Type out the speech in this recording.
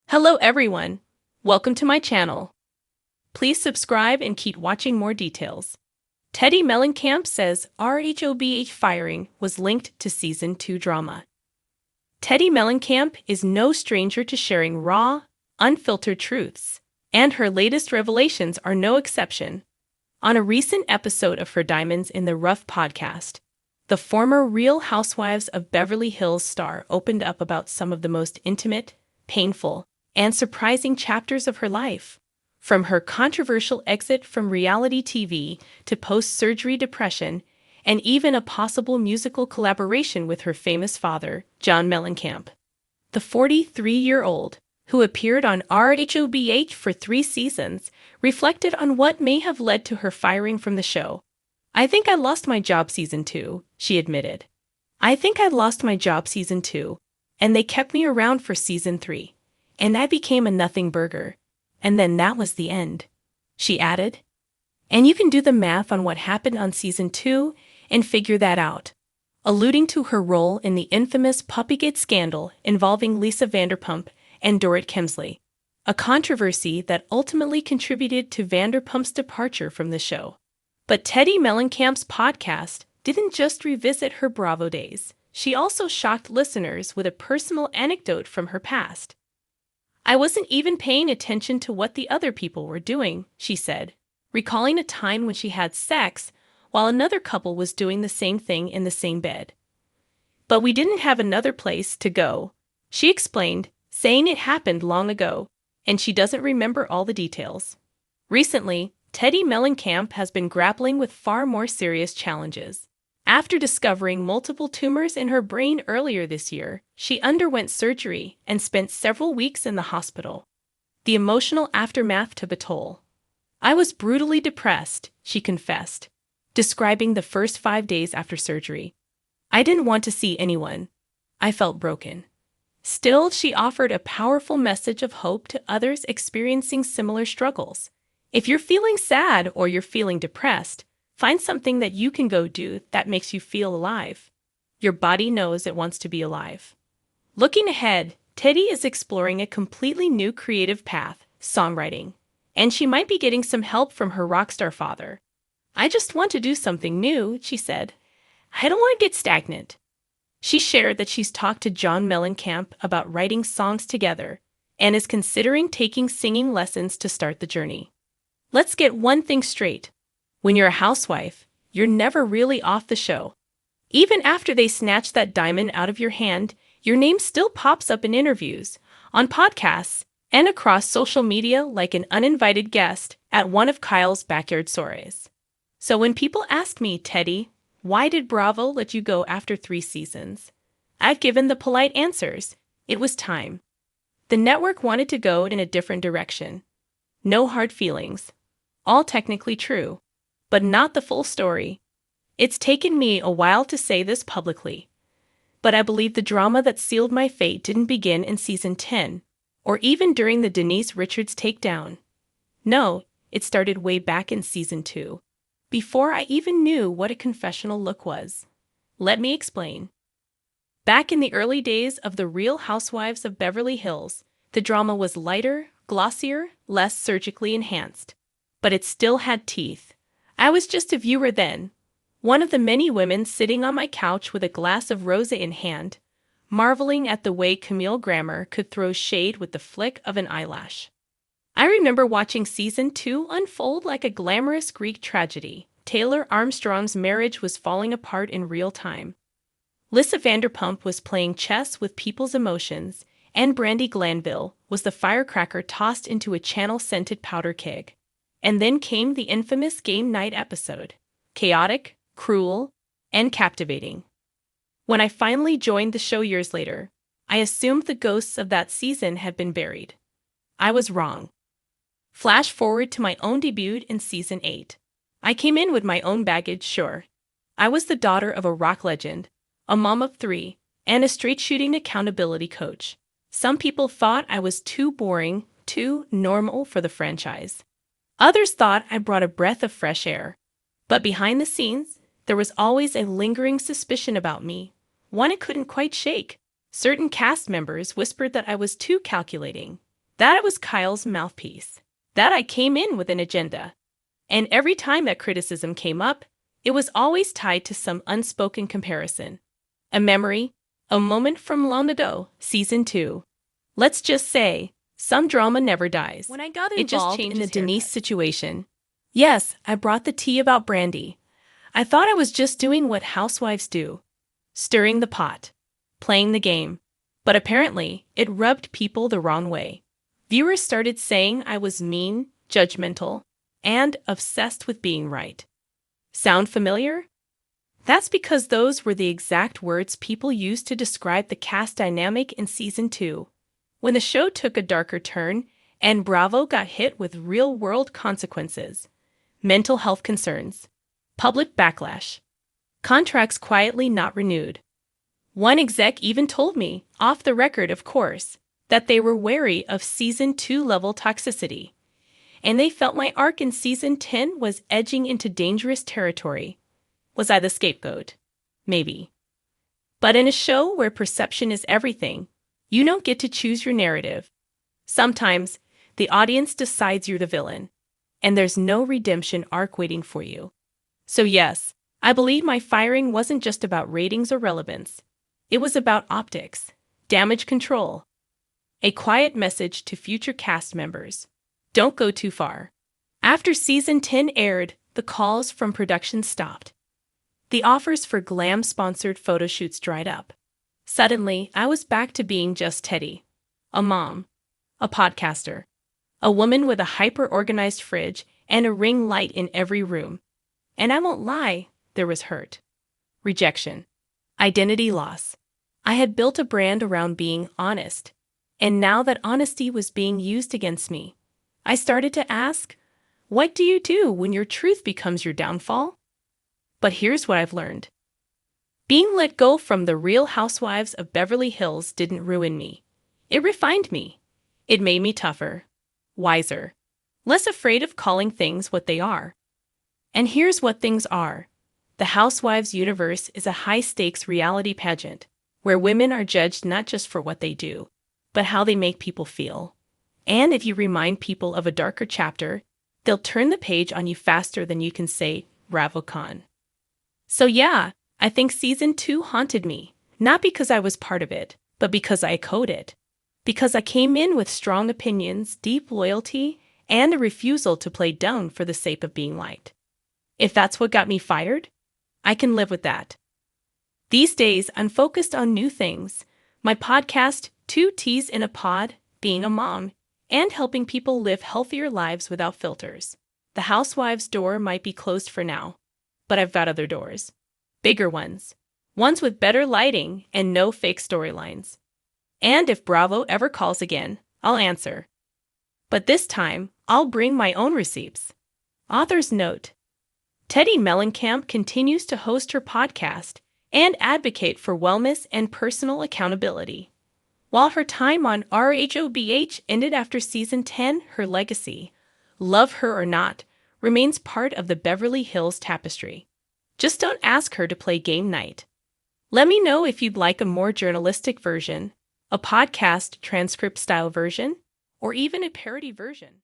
Hello everyone, welcome to my channel. Please subscribe and keep watching more details. Teddi Mellencamp says RHOBH firing was linked to Season 2 drama. Teddi Mellencamp is no stranger to sharing raw, unfiltered truths, and her latest revelations are no exception. On a recent episode of her Diamonds in the Rough podcast, the former Real Housewives of Beverly Hills star opened up about some of the most intimate, painful, and surprising chapters of her life. From her controversial exit from reality TV to post-surgery depression, and even a possible musical collaboration with her famous father, John Mellencamp. The 43-year-old, who appeared on RHOBH for 3 seasons, reflected on what may have led to her firing from the show. "I think I lost my job Season 2, she admitted. "I think I lost my job Season 2, and they kept me around for Season 3. And I became a nothing burger. And then that was the end," she added. And you can do the math on what happened on Season 2 and figure that out, alluding to her role in the infamous Puppygate scandal involving Lisa Vanderpump and Dorit Kemsley, a controversy that ultimately contributed to Vanderpump's departure from the show. But Teddi Mellencamp's podcast didn't just revisit her Bravo days. She also shocked listeners with a personal anecdote from her past. "I wasn't even paying attention to what the other people were doing," she said, recalling a time when she had sex while another couple was doing the same thing in the same bed. "But we didn't have another place to go," she explained, saying it happened long ago, and she doesn't remember all the details. Recently, Teddi Mellencamp has been grappling with far more serious challenges. After discovering multiple tumors in her brain earlier this year, she underwent surgery and spent several weeks in the hospital. The emotional aftermath took a toll. "I was brutally depressed," she confessed, describing the first 5 days after surgery. "I didn't want to see anyone. I felt broken." Still, she offered a powerful message of hope to others experiencing similar struggles. If you're feeling sad or you're feeling depressed, find something that you can go do that makes you feel alive. Your body knows it wants to be alive. Looking ahead, Teddi is exploring a completely new creative path, songwriting, and she might be getting some help from her rockstar father. "I just want to do something new," she said. "I don't want to get stagnant." She shared that she's talked to John Mellencamp about writing songs together and is considering taking singing lessons to start the journey. Let's get one thing straight. When you're a housewife, you're never really off the show. Even after they snatch that diamond out of your hand, your name still pops up in interviews, on podcasts, and across social media like an uninvited guest at one of Kyle's backyard soirees. So when people ask me, "Teddi, why did Bravo let you go after 3 seasons?" I've given the polite answers. It was time. The network wanted to go in a different direction. No hard feelings. All technically true, but not the full story. It's taken me a while to say this publicly, but I believe the drama that sealed my fate didn't begin in Season 10, or even during the Denise Richards takedown. No, it started way back in Season 2, before I even knew what a confessional look was. Let me explain. Back in the early days of the Real Housewives of Beverly Hills, the drama was lighter, glossier, less surgically enhanced, but it still had teeth. I was just a viewer then, one of the many women sitting on my couch with a glass of rosé in hand, marveling at the way Camille Grammer could throw shade with the flick of an eyelash. I remember watching Season 2 unfold like a glamorous Greek tragedy. Taylor Armstrong's marriage was falling apart in real time. Lisa Vanderpump was playing chess with people's emotions, and Brandi Glanville was the firecracker tossed into a Chanel-scented powder keg. And then came the infamous game night episode. Chaotic, cruel, and captivating. When I finally joined the show years later, I assumed the ghosts of that season had been buried. I was wrong. Flash forward to my own debut in Season 8. I came in with my own baggage, sure. I was the daughter of a rock legend, a mom of 3, and a straight-shooting accountability coach. Some people thought I was too boring, too normal for the franchise. Others thought I brought a breath of fresh air. But behind the scenes, there was always a lingering suspicion about me, one I couldn't quite shake. Certain cast members whispered that I was too calculating, that I was Kyle's mouthpiece, that I came in with an agenda. And every time that criticism came up, it was always tied to some unspoken comparison. A memory, a moment from long ago, season 2. Let's just say, some drama never dies. When I got involved in the Denise situation, yes, I brought the tea about Brandy. I thought I was just doing what housewives do, stirring the pot, playing the game. But apparently, it rubbed people the wrong way. Viewers started saying I was mean, judgmental, and obsessed with being right. Sound familiar? That's because those were the exact words people used to describe the cast dynamic in season 2, when the show took a darker turn and Bravo got hit with real-world consequences, mental health concerns, public backlash, contracts quietly not renewed. One exec even told me, off the record of course, that they were wary of season 2 level toxicity, and they felt my arc in season 10 was edging into dangerous territory. Was I the scapegoat? Maybe. But in a show where perception is everything, you don't get to choose your narrative. Sometimes, the audience decides you're the villain, and there's no redemption arc waiting for you. So yes, I believe my firing wasn't just about ratings or relevance. It was about optics, damage control, a quiet message to future cast members. Don't go too far. After season 10 aired, the calls from production stopped. The offers for glam-sponsored photo shoots dried up. Suddenly, I was back to being just Teddi, a mom, a podcaster, a woman with a hyper-organized fridge and a ring light in every room. And I won't lie, there was hurt, rejection, identity loss. I had built a brand around being honest, and now that honesty was being used against me, I started to ask, what do you do when your truth becomes your downfall? But here's what I've learned. Being let go from the Real Housewives of Beverly Hills didn't ruin me. It refined me. It made me tougher, wiser, less afraid of calling things what they are. And here's what things are. The Housewives universe is a high-stakes reality pageant where women are judged not just for what they do, but how they make people feel. And if you remind people of a darker chapter, they'll turn the page on you faster than you can say, RHOBH. So yeah, I think season 2 haunted me, not because I was part of it, but because I echoed it. Because I came in with strong opinions, deep loyalty, and a refusal to play dumb for the sake of being liked. If that's what got me fired, I can live with that. These days, I'm focused on new things. My podcast, 2 T's in a Pod, being a mom, and helping people live healthier lives without filters. The Housewives door might be closed for now, but I've got other doors. Bigger ones. Ones with better lighting and no fake storylines. And if Bravo ever calls again, I'll answer. But this time, I'll bring my own receipts. Author's note. Teddi Mellencamp continues to host her podcast and advocate for wellness and personal accountability. While her time on RHOBH ended after season 10, her legacy, love her or not, remains part of the Beverly Hills tapestry. Just don't ask her to play game night. Let me know if you'd like a more journalistic version, a podcast transcript-style version, or even a parody version.